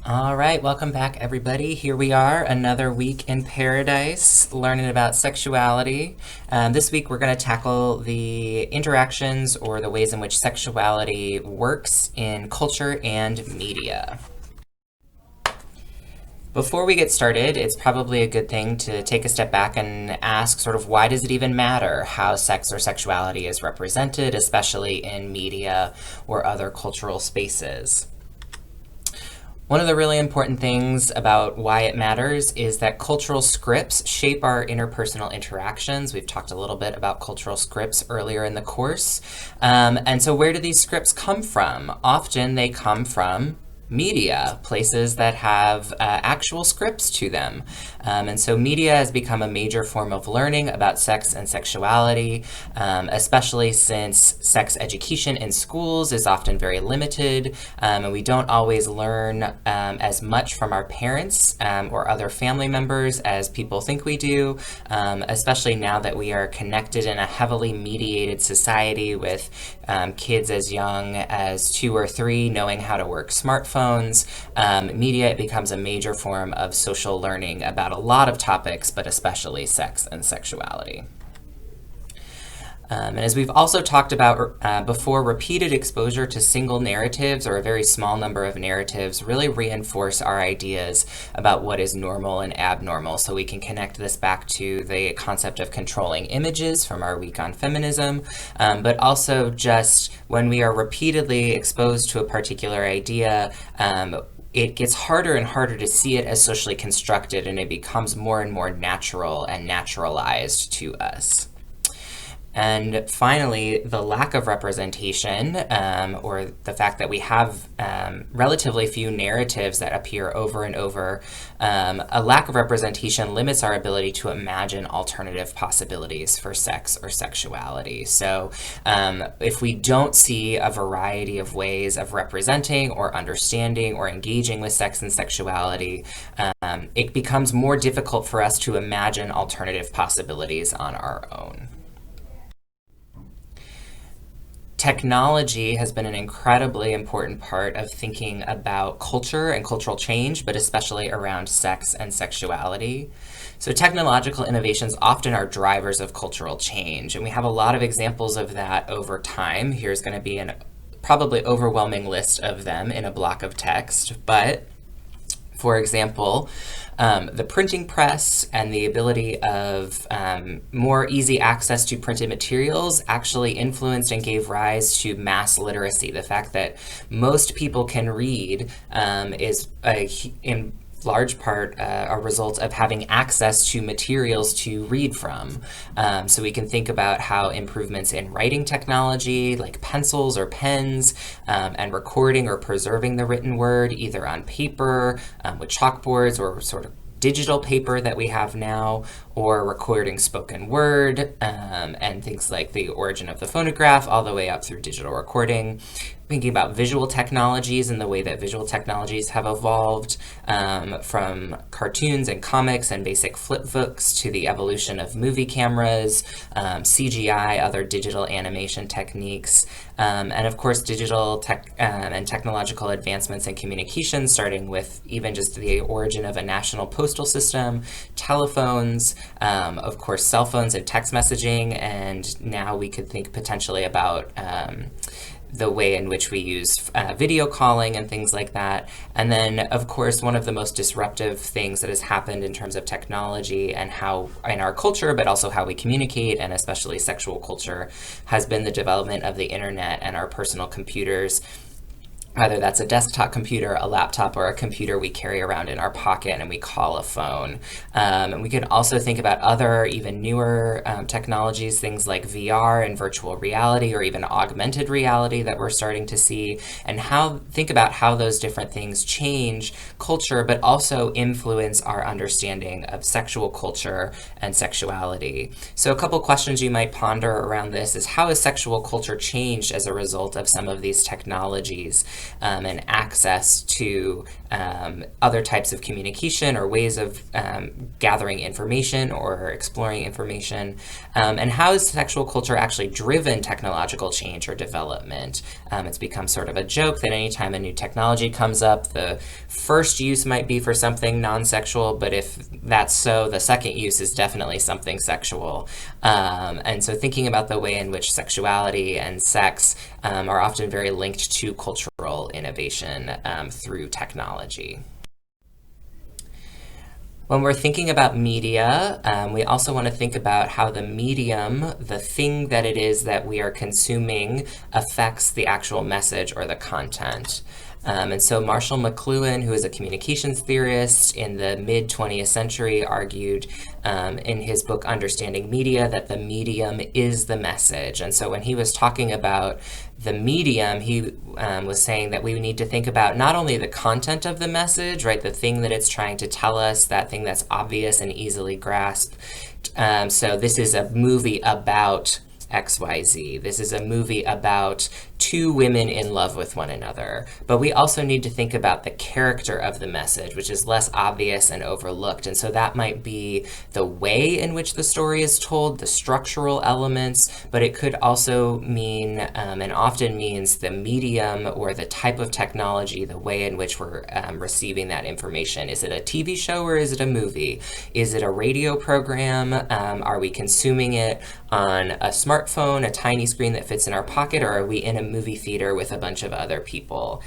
All right, welcome back, everybody. Here we are, another week in paradise, learning about sexuality. This week, we're going to tackle the interactions or the ways in which sexuality works in culture and media. Before we get started, it's probably a good thing to take a step back and ask sort of why does it even matter how sex or sexuality is represented, especially in media or other cultural spaces? One of the really important things about why it matters is that cultural scripts shape our interpersonal interactions. We've talked a little bit about cultural scripts earlier in the course. And so where do these scripts come from? Often they come from media, places that have actual scripts to them. And so media has become a major form of learning about sex and sexuality, especially since sex education in schools is often very limited, and we don't always learn as much from our parents or other family members as people think we do, especially now that we are connected in a heavily mediated society with kids as young as 2 or 3 knowing how to work smartphones. Media it becomes a major form of social learning about a lot of topics, but especially sex and sexuality. And as we've also talked about before, repeated exposure to single narratives or a very small number of narratives really reinforce our ideas about what is normal and abnormal. So we can connect this back to the concept of controlling images from our week on feminism, but also just when we are repeatedly exposed to a particular idea, it gets harder and harder to see it as socially constructed, and it becomes more and more natural and naturalized to us. And finally, the lack of representation, or the fact that we have relatively few narratives that appear over and over, a lack of representation limits our ability to imagine alternative possibilities for sex or sexuality. So if we don't see a variety of ways of representing or understanding or engaging with sex and sexuality, it becomes more difficult for us to imagine alternative possibilities on our own. Technology has been an incredibly important part of thinking about culture and cultural change, but especially around sex and sexuality. So technological innovations often are drivers of cultural change, and we have a lot of examples of that over time. Here's going to be an probably overwhelming list of them in a block of text, but for example, the printing press and the ability of more easy access to printed materials actually influenced and gave rise to mass literacy. The fact that most people can read is in large part a result of having access to materials to read from. So we can think about how improvements in writing technology, like pencils or pens, and recording or preserving the written word, either on paper with chalkboards or sort of digital paper that we have now, or recording spoken word, and things like the origin of the phonograph all the way up through digital recording. Thinking about visual technologies and the way that visual technologies have evolved, from cartoons and comics and basic flip books to the evolution of movie cameras, CGI, other digital animation techniques, and of course digital tech and technological advancements in communication, starting with even just the origin of a national postal system, telephones, of course cell phones and text messaging, and now we could think potentially about the way in which we use video calling and things like that. And then, of course, one of the most disruptive things that has happened in terms of technology and how in our culture, but also how we communicate, and especially sexual culture, has been the development of the internet and our personal computers. Whether that's a desktop computer, a laptop, or a computer we carry around in our pocket and we call a phone. And we can also think about other, even newer technologies, things like VR and virtual reality, or even augmented reality that we're starting to see, and think about how those different things change culture, but also influence our understanding of sexual culture and sexuality. So a couple questions you might ponder around this is, how has sexual culture changed as a result of some of these technologies? and access to other types of communication or ways of gathering information or exploring information, and how has sexual culture actually driven technological change or development. It's become sort of a joke that anytime a new technology comes up, the first use might be for something non-sexual, but if that's so, the second use is definitely something sexual. And so thinking about the way in which sexuality and sex are often very linked to cultural innovation through technology. When we're thinking about media, we also want to think about how the medium, the thing that it is that we are consuming, affects the actual message or the content. And so Marshall McLuhan, who is a communications theorist in the mid-20th century, argued in his book Understanding Media that the medium is the message. And so when he was talking about the medium, he was saying that we need to think about not only the content of the message, right, the thing that it's trying to tell us, that thing that's obvious and easily grasped. So this is a movie about XYZ. This is a movie about two women in love with one another. But we also need to think about the character of the message, which is less obvious and overlooked. And so that might be the way in which the story is told, the structural elements, but it could also mean, and often means, the medium or the type of technology, the way in which we're receiving that information. Is it a TV show or is it a movie? Is it a radio program? Are we consuming it on a smartphone, a tiny screen that fits in our pocket, or are we in a movie theater with a bunch of other people?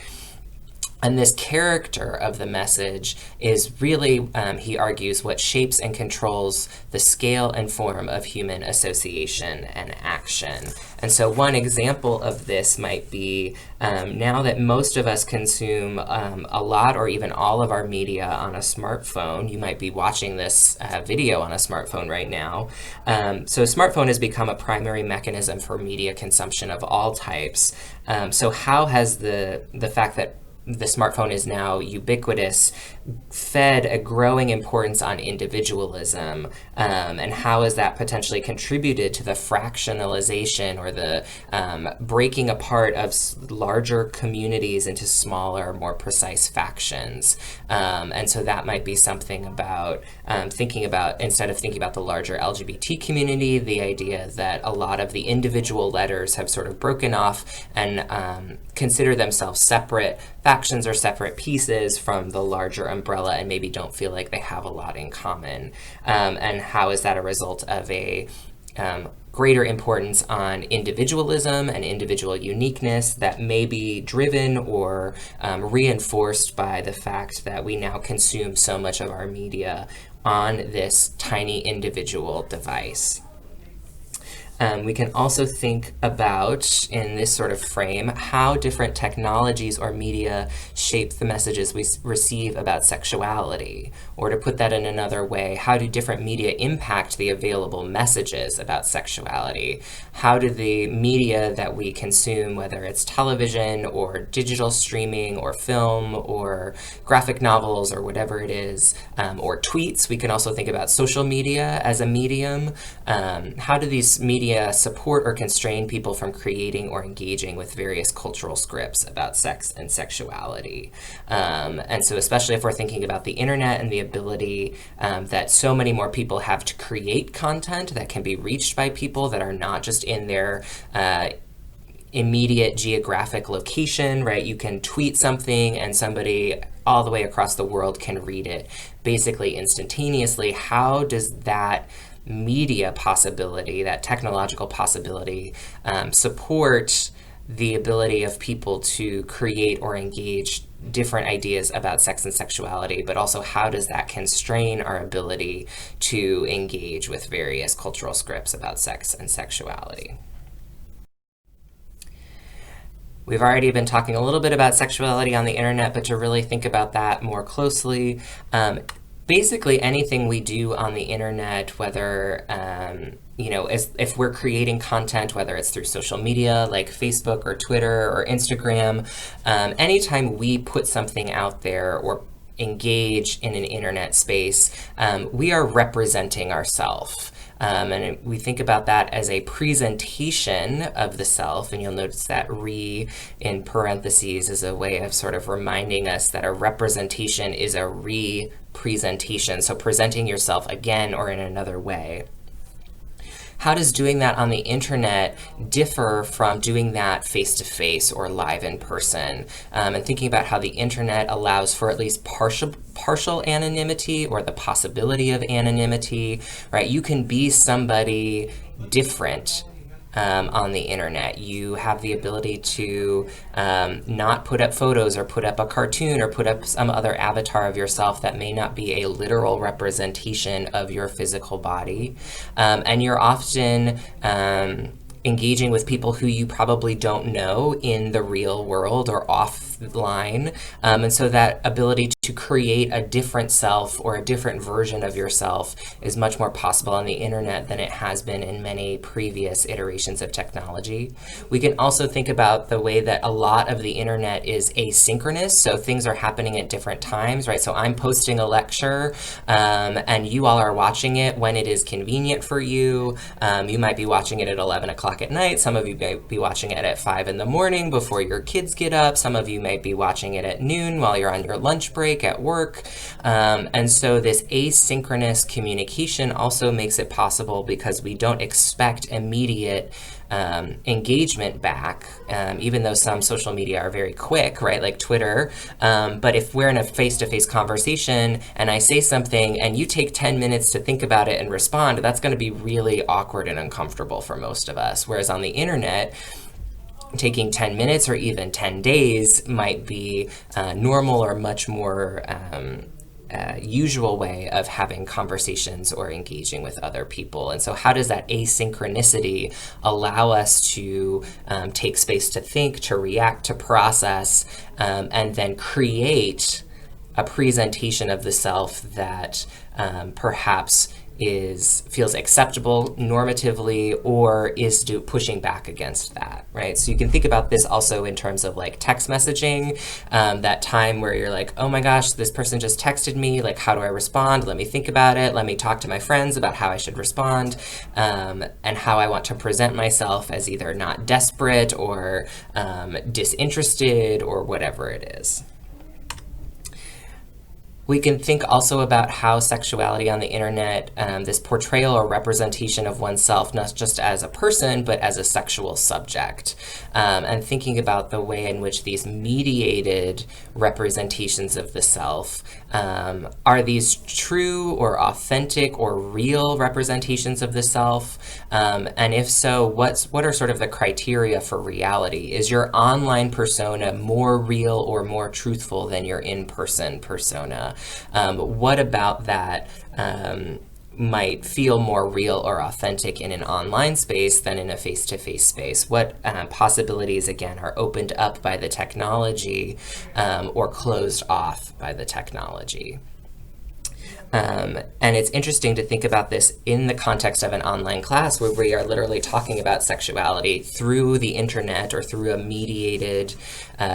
And this character of the message is really, he argues, what shapes and controls the scale and form of human association and action. And so one example of this might be now that most of us consume a lot or even all of our media on a smartphone. You might be watching this video on a smartphone right now. So a smartphone has become a primary mechanism for media consumption of all types. So how has the fact that the smartphone is now ubiquitous fed a growing importance on individualism, and how has that potentially contributed to the fractionalization or the breaking apart of larger communities into smaller, more precise factions? And so that might be something about thinking about, instead of thinking about the larger LGBT community, the idea that a lot of the individual letters have sort of broken off and consider themselves separate factions or separate pieces from the larger umbrella and maybe don't feel like they have a lot in common. And how is that a result of a greater importance on individualism and individual uniqueness that may be driven or reinforced by the fact that we now consume so much of our media on this tiny individual device? We can also think about, in this sort of frame, how different technologies or media shape the messages we receive about sexuality. Or to put that in another way, how do different media impact the available messages about sexuality? How do the media that we consume, whether it's television or digital streaming or film or graphic novels or whatever it is, or tweets, we can also think about social media as a medium. How do these media support or constrain people from creating or engaging with various cultural scripts about sex and sexuality? And so especially if we're thinking about the internet and the ability that so many more people have to create content that can be reached by people that are not just in their immediate geographic location, right? You can tweet something and somebody all the way across the world can read it basically instantaneously. How does that media possibility, that technological possibility, support the ability of people to create or engage different ideas about sex and sexuality, but also how does that constrain our ability to engage with various cultural scripts about sex and sexuality? We've already been talking a little bit about sexuality on the internet, but to really think about that more closely, basically anything we do on the internet, whether, if we're creating content, whether it's through social media like Facebook or Twitter or Instagram, anytime we put something out there or engage in an internet space, we are representing ourselves. And we think about that as a presentation of the self, and you'll notice that re in parentheses is a way of sort of reminding us that a representation is a re-presentation, so presenting yourself again or in another way. How does doing that on the internet differ from doing that face-to-face or live in person? And thinking about how the internet allows for at least partial anonymity or the possibility of anonymity, right? You can be somebody different on the internet. You have the ability to not put up photos or put up a cartoon or put up some other avatar of yourself that may not be a literal representation of your physical body. And you're often engaging with people who you probably don't know in the real world or offline. And so that ability to create a different self or a different version of yourself is much more possible on the internet than it has been in many previous iterations of technology. We can also think about the way that a lot of the internet is asynchronous, so things are happening at different times, right? So I'm posting a lecture, and you all are watching it when it is convenient for you. You might be watching it at 11 o'clock at night. Some of you may be watching it at 5 in the morning before your kids get up. Some of you may be watching it at noon while you're on your lunch break at work. And so this asynchronous communication also makes it possible because we don't expect immediate engagement back, even though some social media are very quick, right, like Twitter. But if we're in a face-to-face conversation and I say something and you take 10 minutes to think about it and respond, that's going to be really awkward and uncomfortable for most of us. Whereas on the internet, taking 10 minutes or even 10 days might be normal or much more usual way of having conversations or engaging with other people. And so how does that asynchronicity allow us to take space to think, to react, to process, and then create a presentation of the self that perhaps feels acceptable normatively or is pushing back against that, right? So you can think about this also in terms of like text messaging, that time where you're like, oh my gosh, this person just texted me, like how do I respond? Let me think about it. Let me talk to my friends about how I should respond, and how I want to present myself as either not desperate or disinterested or whatever it is. We can think also about how sexuality on the internet, this portrayal or representation of oneself, not just as a person, but as a sexual subject. And thinking about the way in which these mediated representations of the self, are these true or authentic or real representations of the self? And if so, what are sort of the criteria for reality? Is your online persona more real or more truthful than your in-person persona? What about that might feel more real or authentic in an online space than in a face-to-face space? What possibilities, again, are opened up by the technology or closed off by the technology? And it's interesting to think about this in the context of an online class where we are literally talking about sexuality through the internet or through a mediated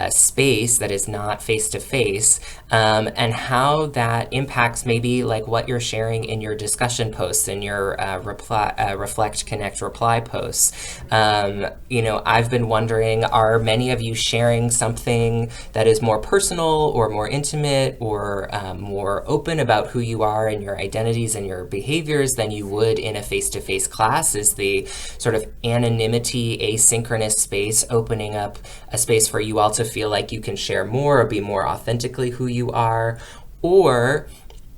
space that is not face-to-face, and how that impacts maybe like what you're sharing in your discussion posts and your reflect, connect, reply posts. I've been wondering, are many of you sharing something that is more personal or more intimate or more open about who you are and your identities and your behaviors than you would in a face-to-face class? Is the sort of anonymity, asynchronous space opening up a space for you all to feel like you can share more or be more authentically who you are? Or,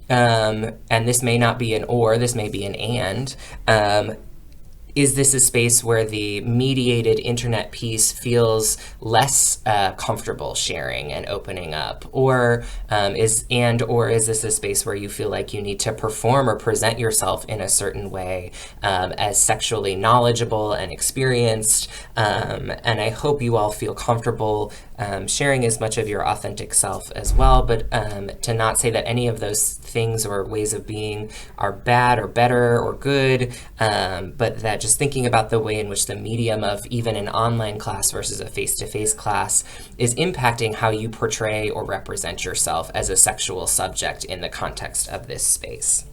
and this may not be an or, this may be an and, is this a space where the mediated internet piece feels less comfortable sharing and opening up? Or is this a space where you feel like you need to perform or present yourself in a certain way as sexually knowledgeable and experienced? And I hope you all feel comfortable sharing as much of your authentic self as well, but to not say that any of those things or ways of being are bad or better or good, but that just thinking about the way in which the medium of even an online class versus a face-to-face class is impacting how you portray or represent yourself as a sexual subject in the context of this space.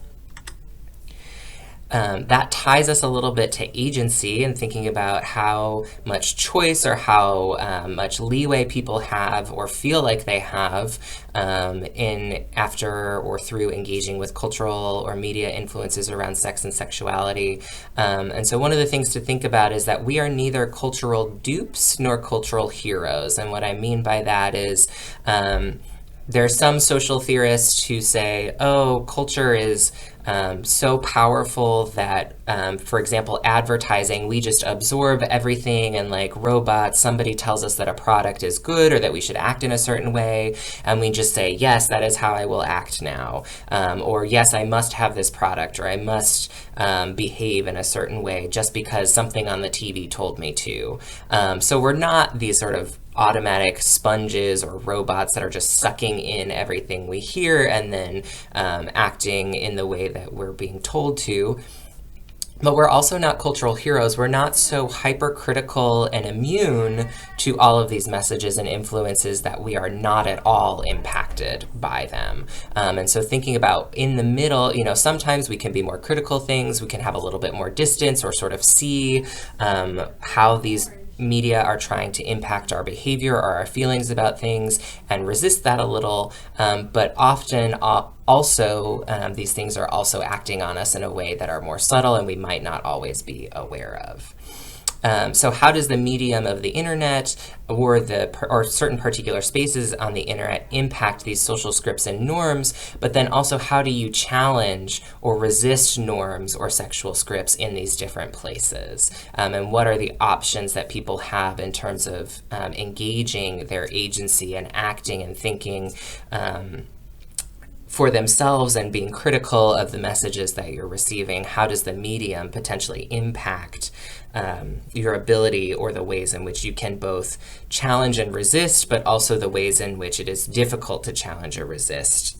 that ties us a little bit to agency and thinking about how much choice or how much leeway people have or feel like they have in after or through engaging with cultural or media influences around sex and sexuality. And so one of the things to think about is that we are neither cultural dupes nor cultural heroes. And what I mean by that is there are some social theorists who say, oh, culture is so powerful that, for example, advertising, we just absorb everything, and like robots, somebody tells us that a product is good or that we should act in a certain way, and we just say, yes, that is how I will act now. Or yes, I must have this product, or I must behave in a certain way just because something on the TV told me to. So we're not these sort of automatic sponges or robots that are just sucking in everything we hear and then acting in the way that we're being told to. But we're also not cultural heroes. We're not so hypercritical and immune to all of these messages and influences that we are not at all impacted by them. And so thinking about in the middle, sometimes we can be more critical things. We can have a little bit more distance or sort of see how these media are trying to impact our behavior or our feelings about things and resist that a little, but often also these things are also acting on us in a way that are more subtle and we might not always be aware of. So how does the medium of the internet or certain particular spaces on the internet impact these social scripts and norms? But then also, how do you challenge or resist norms or sexual scripts in these different places? And what are the options that people have in terms of engaging their agency and acting and thinking for themselves and being critical of the messages that you're receiving? How does the medium potentially impact your ability or the ways in which you can both challenge and resist, but also the ways in which it is difficult to challenge or resist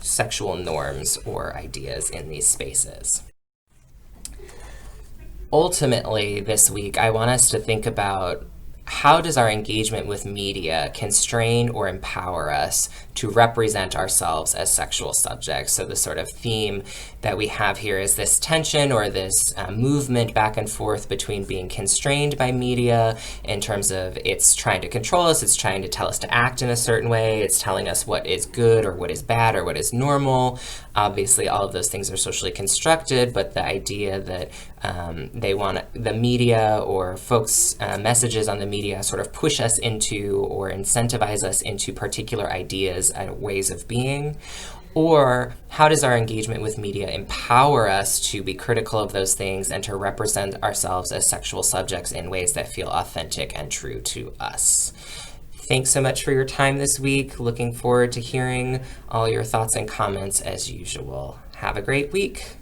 sexual norms or ideas in these spaces? Ultimately, this week, I want us to think about how does our engagement with media constrain or empower us to represent ourselves as sexual subjects? So the sort of theme that we have here is this tension or this movement back and forth between being constrained by media in terms of it's trying to control us, it's trying to tell us to act in a certain way, it's telling us what is good or what is bad or what is normal. Obviously, all of those things are socially constructed, but the idea that they want the media or folks' messages on the media sort of push us into or incentivize us into particular ideas and ways of being. Or how does our engagement with media empower us to be critical of those things and to represent ourselves as sexual subjects in ways that feel authentic and true to us? Thanks so much for your time this week. Looking forward to hearing all your thoughts and comments as usual. Have a great week.